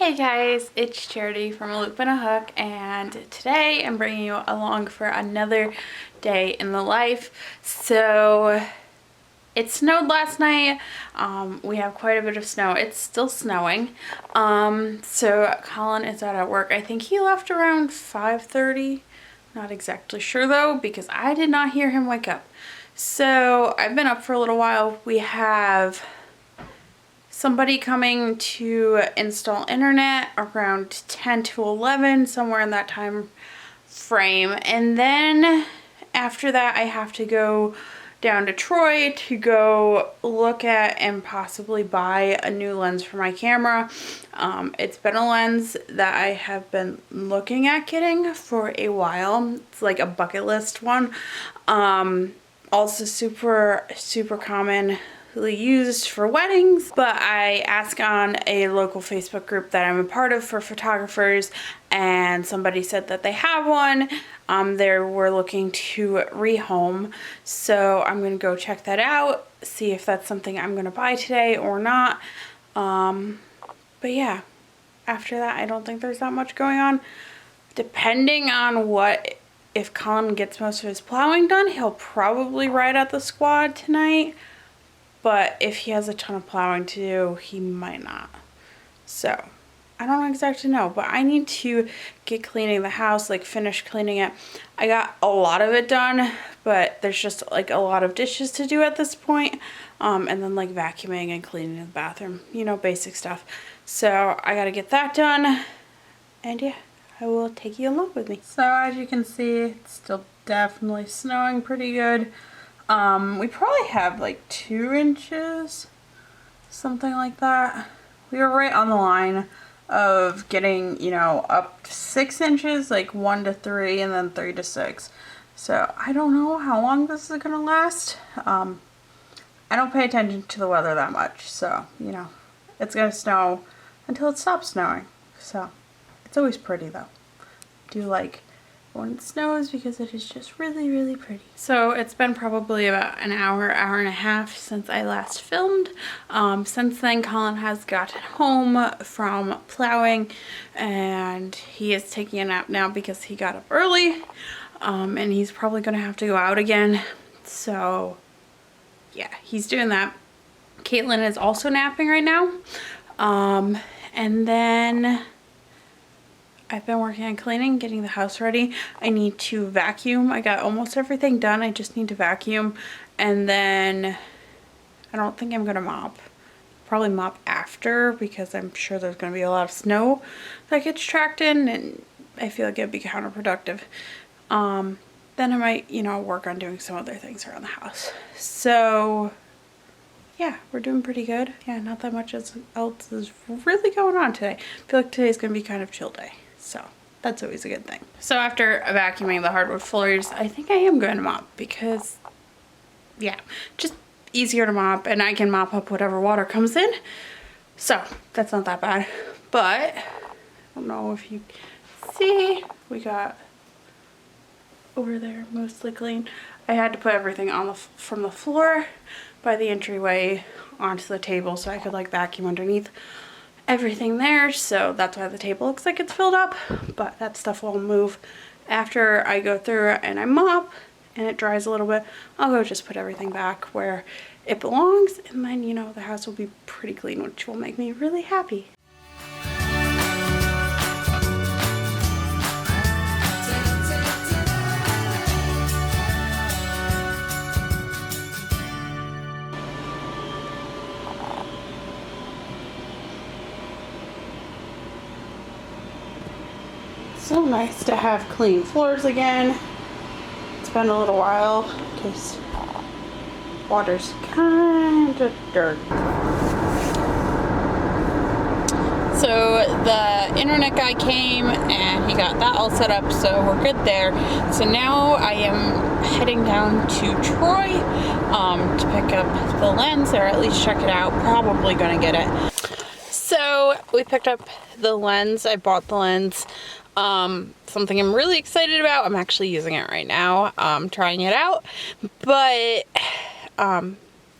Hey guys, it's Charity from A Loop and a Hook, and today I'm bringing you along for another day in the life. So it snowed last night. We have quite a bit of snow. It's still snowing. So Colin is out at work. I think he left around 5:30. Not exactly sure though, because I did not hear him wake up. So I've been up for a little while. We have somebody coming to install internet around 10 to 11, somewhere in that time frame. And then after that, I have to go down to Troy to go look at and possibly buy a new lens for my camera. It's been a lens that I have been looking at getting for a while. It's like a bucket list one. Also super commonly used for weddings, but I asked on a local Facebook group that I'm a part of for photographers, and somebody said that they have one. They were looking to rehome, so I'm gonna go check that out, see if that's something I'm gonna buy today or not. But yeah, after that I don't think there's that much going on. Depending on if Colin gets most of his plowing done, he'll probably ride at the squad tonight. But if he has a ton of plowing to do, he might not. So, I don't exactly know. But I need to get cleaning the house, like finish cleaning it. I got a lot of it done, but there's just like a lot of dishes to do at this point. And then like vacuuming and cleaning the bathroom, you know, basic stuff. So, I gotta get that done. And yeah, I will take you along with me. So, as you can see, it's still definitely snowing pretty good. We probably have like 2 inches, something like that. We were right on the line of getting, you know, up to 6 inches, like 1 to 3 and then 3 to 6. So I don't know how long this is gonna last. I don't pay attention to the weather that much, so, you know, it's gonna snow until it stops snowing. So it's always pretty though. I do like when it snows because it is just really pretty. So it's been probably about an hour and a half since I last filmed. Since then Colin has gotten home from plowing and he is taking a nap now because he got up early, and he's probably gonna have to go out again. So yeah, he's doing that. Caitlin is also napping right now. And then I've been working on cleaning, getting the house ready. I need to vacuum. I got almost everything done. I just need to vacuum. And then I don't think I'm gonna mop. Probably mop after because I'm sure there's gonna be a lot of snow that gets tracked in and I feel like it'd be counterproductive. Then I might, you know, work on doing some other things around the house. So yeah, we're doing pretty good. Yeah, not that much else is really going on today. I feel like today's gonna be kind of chill day. So that's always a good thing. So after vacuuming the hardwood floors, I think I am going to mop because, yeah, just easier to mop and I can mop up whatever water comes in. So that's not that bad. But I don't know if you see, we got over there mostly clean. I had to put everything on from the floor by the entryway onto the table so I could like vacuum underneath everything there, so that's why the table looks like it's filled up, but that stuff will move after I go through and I mop and it dries a little bit. I'll go just put everything back where it belongs, and then, you know, the house will be pretty clean, which will make me really happy. So nice to have clean floors again. It's been a little while because water's kind of dirty. So the internet guy came and he got that all set up, so we're good there. So now I am heading down to Troy to pick up the lens, or at least check it out. Probably gonna get it. So we picked up the lens. I bought the lens. Something I'm really excited about. I'm actually using it right now, trying it out, but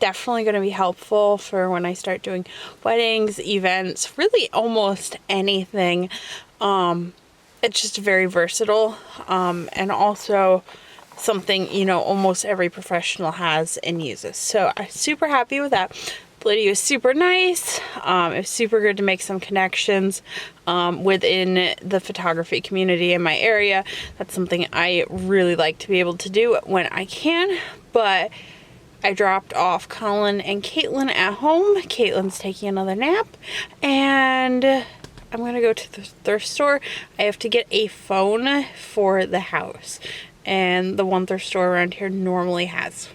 definitely going to be helpful for when I start doing weddings, events, really almost anything. It's just very versatile, and also something, you know, almost every professional has and uses. So I'm super happy with that. The lady was super nice. It was super good to make some connections within the photography community in my area. That's something I really like to be able to do when I can. But I dropped off Colin and Caitlin at home. Caitlin's taking another nap, and I'm gonna go to the thrift store. I have to get a phone for the house, and the one thrift store around here normally has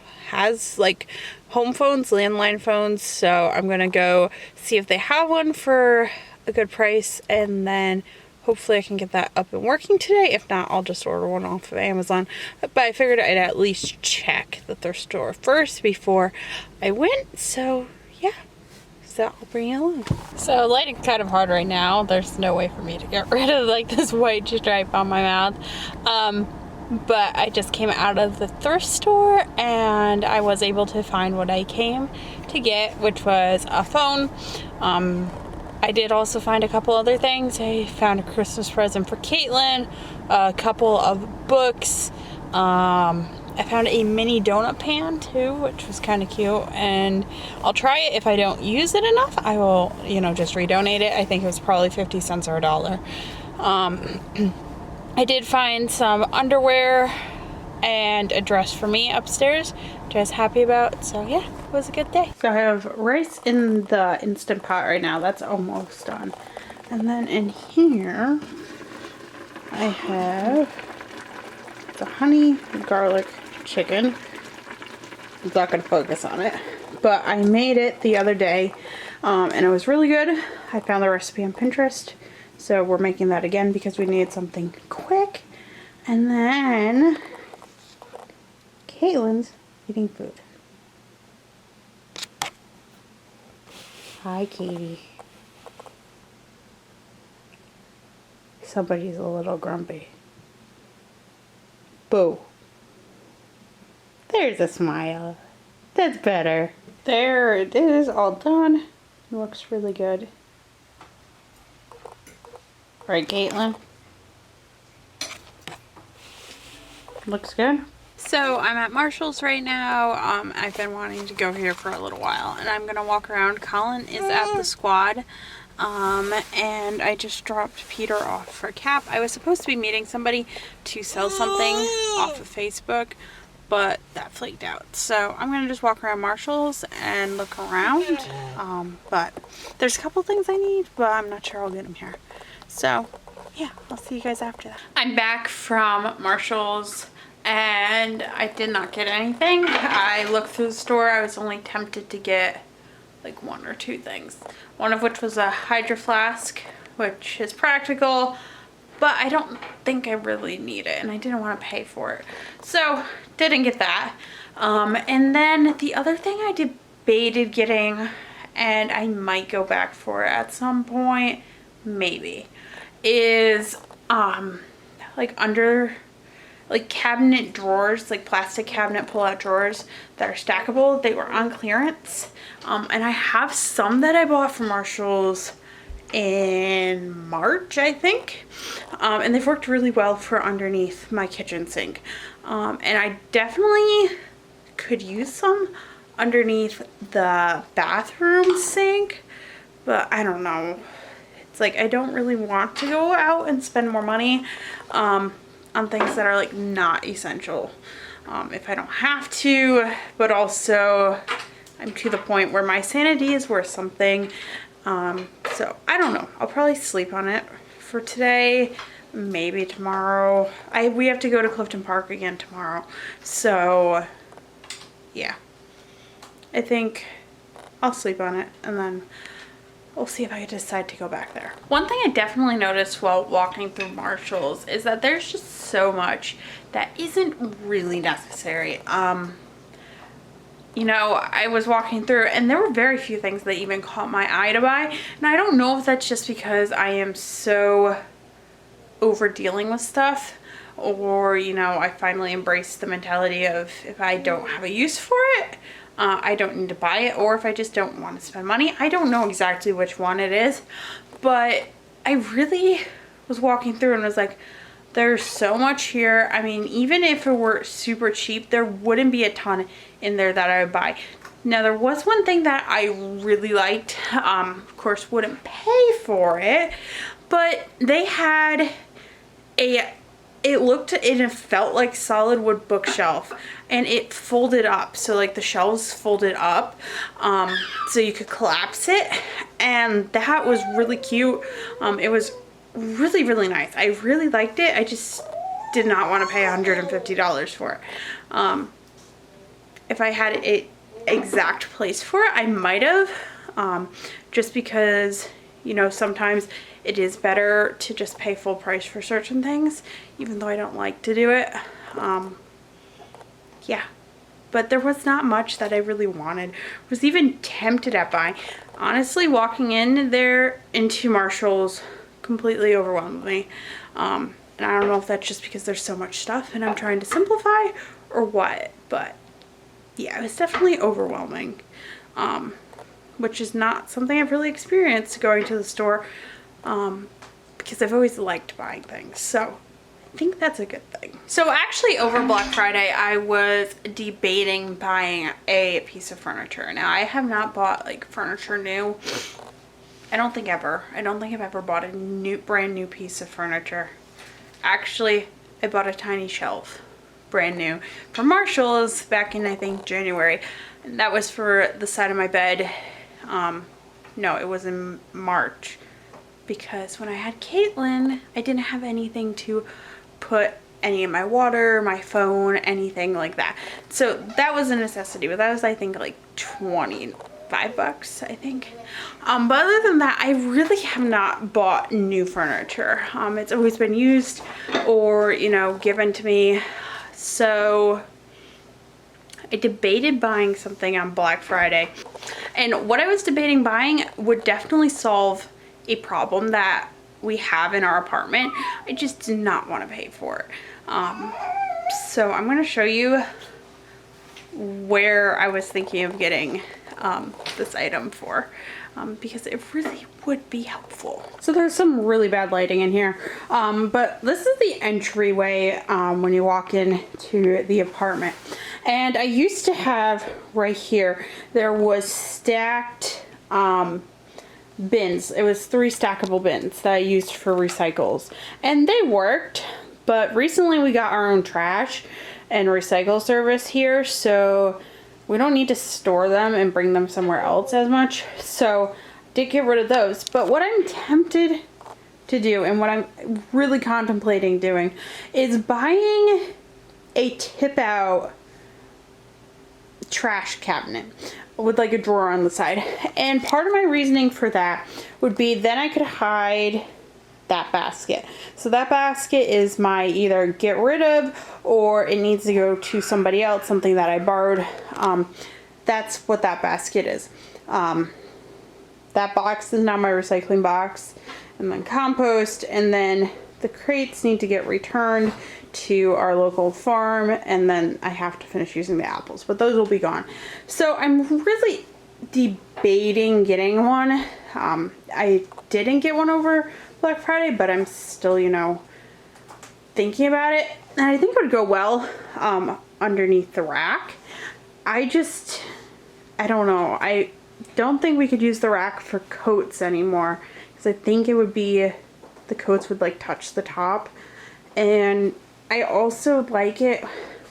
like home phones, landline phones, so I'm gonna go see if they have one for a good price, and then hopefully I can get that up and working today. If not, I'll just order one off of Amazon. But I figured I'd at least check the thrift store first before I went, so yeah. So I'll bring you along. So lighting's kind of hard right now. There's no way for me to get rid of like this white stripe on my mouth. But I just came out of the thrift store and I was able to find what I came to get, which was a phone. I did also find a couple other things. I found a Christmas present for Caitlin, a couple of books. I found a mini donut pan too, which was kind of cute, and I'll try it. If I don't use it enough, I will, you know, just redonate it. I think it was probably 50 cents or $1. I did find some underwear and a dress for me upstairs, which I was happy about. So yeah, it was a good day. So I have rice in the Instant Pot right now. That's almost done. And then in here, I have the honey garlic chicken. I'm not going to focus on it, but I made it the other day, and it was really good. I found the recipe on Pinterest, so we're making that again because we needed something quick. And then Caitlin's eating food. Hi, Katie. Somebody's a little grumpy. Boo. There's a smile. That's better. There it is, all done. It looks really good. Right, Caitlin? Looks good. So I'm at Marshall's right now. I've been wanting to go here for a little while, and I'm gonna walk around. Colin is at the squad, and I just dropped Peter off for Cap. I was supposed to be meeting somebody to sell something off of Facebook, but that flaked out. So I'm gonna just walk around Marshall's and look around. But there's a couple things I need, but I'm not sure I'll get them here. So yeah, I'll see you guys after that. I'm back from Marshall's and I did not get anything. I looked through the store. I was only tempted to get like 1 or 2 things. One of which was a Hydro Flask, which is practical, but I don't think I really need it and I didn't want to pay for it. So didn't get that. And then the other thing I debated getting, and I might go back for it at some point, maybe, is like cabinet drawers, like plastic cabinet pull-out drawers that are stackable. They were on clearance, and I have some that I bought from Marshall's in March, I think, and they've worked really well for underneath my kitchen sink, and I definitely could use some underneath the bathroom sink, but I don't know. It's like I don't really want to go out and spend more money on things that are like not essential if I don't have to, but also I'm to the point where my sanity is worth something. So I don't know. I'll probably sleep on it for today, maybe tomorrow. We have to go to Clifton Park again tomorrow, so yeah, I think I'll sleep on it and then we'll see if I decide to go back there. One thing I definitely noticed while walking through Marshall's is that there's just so much that isn't really necessary. You know, I was walking through and there were very few things that even caught my eye to buy. And I don't know if that's just because I am so over dealing with stuff, or, you know, I finally embraced the mentality of if I don't have a use for it, I don't need to buy it, or if I just don't want to spend money. I don't know exactly which one it is, but I really was walking through and was like, there's so much here. I mean, even if it were super cheap, there wouldn't be a ton in there that I would buy. Now, there was one thing that I really liked. Of course, wouldn't pay for it, but they had it felt like solid wood bookshelf, and it folded up. So like the shelves folded up, so you could collapse it, and that was really cute. It was really, really nice. I really liked it. I just did not want to pay $150 for it. If I had it exact place for it, I might have, just because, you know, sometimes it is better to just pay full price for certain things, even though I don't like to do it. Yeah, but there was not much that I really wanted. I was even tempted at buying. Honestly, walking in there into Marshall's completely overwhelmed me. And I don't know if that's just because there's so much stuff and I'm trying to simplify or what, but yeah, it was definitely overwhelming. Which is not something I've really experienced going to the store, because I've always liked buying things. So I think that's a good thing. So actually over Black Friday, I was debating buying a piece of furniture. Now, I have not bought like furniture new. I don't think ever. I don't think I've ever bought a brand new piece of furniture. Actually, I bought a tiny shelf, brand new, from Marshall's back in, I think, January. And that was for the side of my bed. No, it was in March, because when I had Caitlin, I didn't have anything to put any of my water, my phone, anything like that. So that was a necessity, but that was, I think, like $25, I think. But other than that, I really have not bought new furniture. It's always been used or, you know, given to me. So I debated buying something on Black Friday, and what I was debating buying would definitely solve a problem that we have in our apartment. I just did not want to pay for it. So I'm going to show you where I was thinking of getting this item for, because it really would be helpful. So there's some really bad lighting in here, but this is the entryway when you walk into the apartment. And I used to have right here, there was stacked bins. It was 3 stackable bins that I used for recycles, and they worked. But recently we got our own trash and recycle service here, so we don't need to store them and bring them somewhere else as much. So I did get rid of those. But what I'm tempted to do, and what I'm really contemplating doing, is buying a tip out trash cabinet with like a drawer on the side. And part of my reasoning for that would be then I could hide that basket. So that basket is my either get rid of, or it needs to go to somebody else, something that I borrowed. That's what that basket is. That box is now my recycling box, and then compost, and then the crates need to get returned to our local farm, and then I have to finish using the apples, but those will be gone. So I'm really debating getting one. I didn't get one over Black Friday, but I'm still, you know, thinking about it, and I think it would go well underneath the rack. I don't know. I don't think we could use the rack for coats anymore, because I think it would be, the coats would like touch the top. And I also like it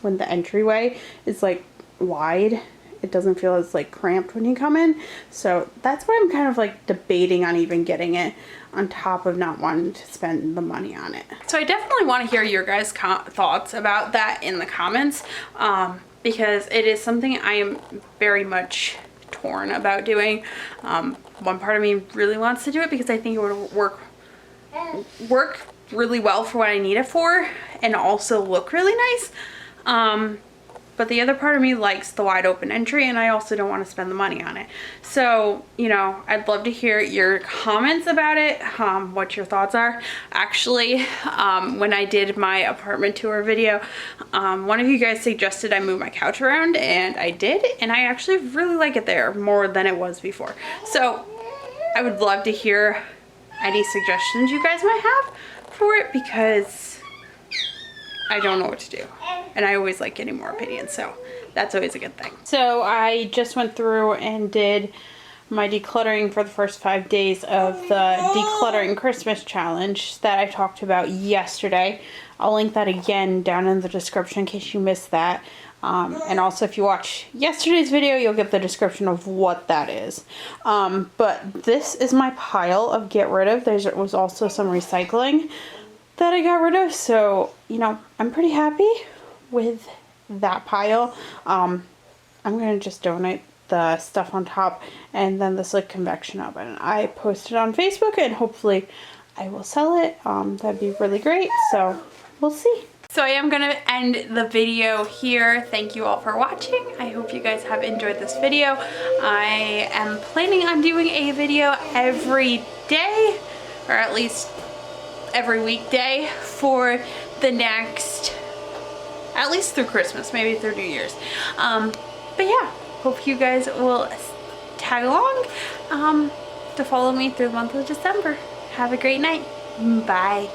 when the entryway is like wide. It doesn't feel as like cramped when you come in. So that's why I'm kind of like debating on even getting it, on top of not wanting to spend the money on it. So I definitely want to hear your guys' thoughts about that in the comments, because it is something I am very much torn about doing. One part of me really wants to do it because I think it would work really well for what I need it for, and also look really nice. but the other part of me likes the wide open entry, and I also don't want to spend the money on it. So, you know, I'd love to hear your comments about it, what your thoughts are. Actually, when I did my apartment tour video, one of you guys suggested I move my couch around, and I did, and I actually really like it there more than it was before. So I would love to hear any suggestions you guys might have for it, because I don't know what to do, and I always like getting more opinions, so that's always a good thing. So I just went through and did my decluttering for the first 5 days of the Decluttering Christmas Challenge that I talked about yesterday. I'll link that again down in the description in case you missed that. And also if you watch yesterday's video, you'll get the description of what that is. But this is my pile of get rid of. There was also some recycling that I got rid of, so you know, I'm pretty happy with that pile. I'm gonna just donate the stuff on top and then this like convection oven. I posted on Facebook, and hopefully I will sell it. That'd be really great, so we'll see. So I am gonna end the video here. Thank you all for watching. I hope you guys have enjoyed this video. I am planning on doing a video every day, or at least every weekday for the next, at least through Christmas, maybe through New Year's. But yeah, hope you guys will tag along to follow me through the month of December. Have a great night. Bye.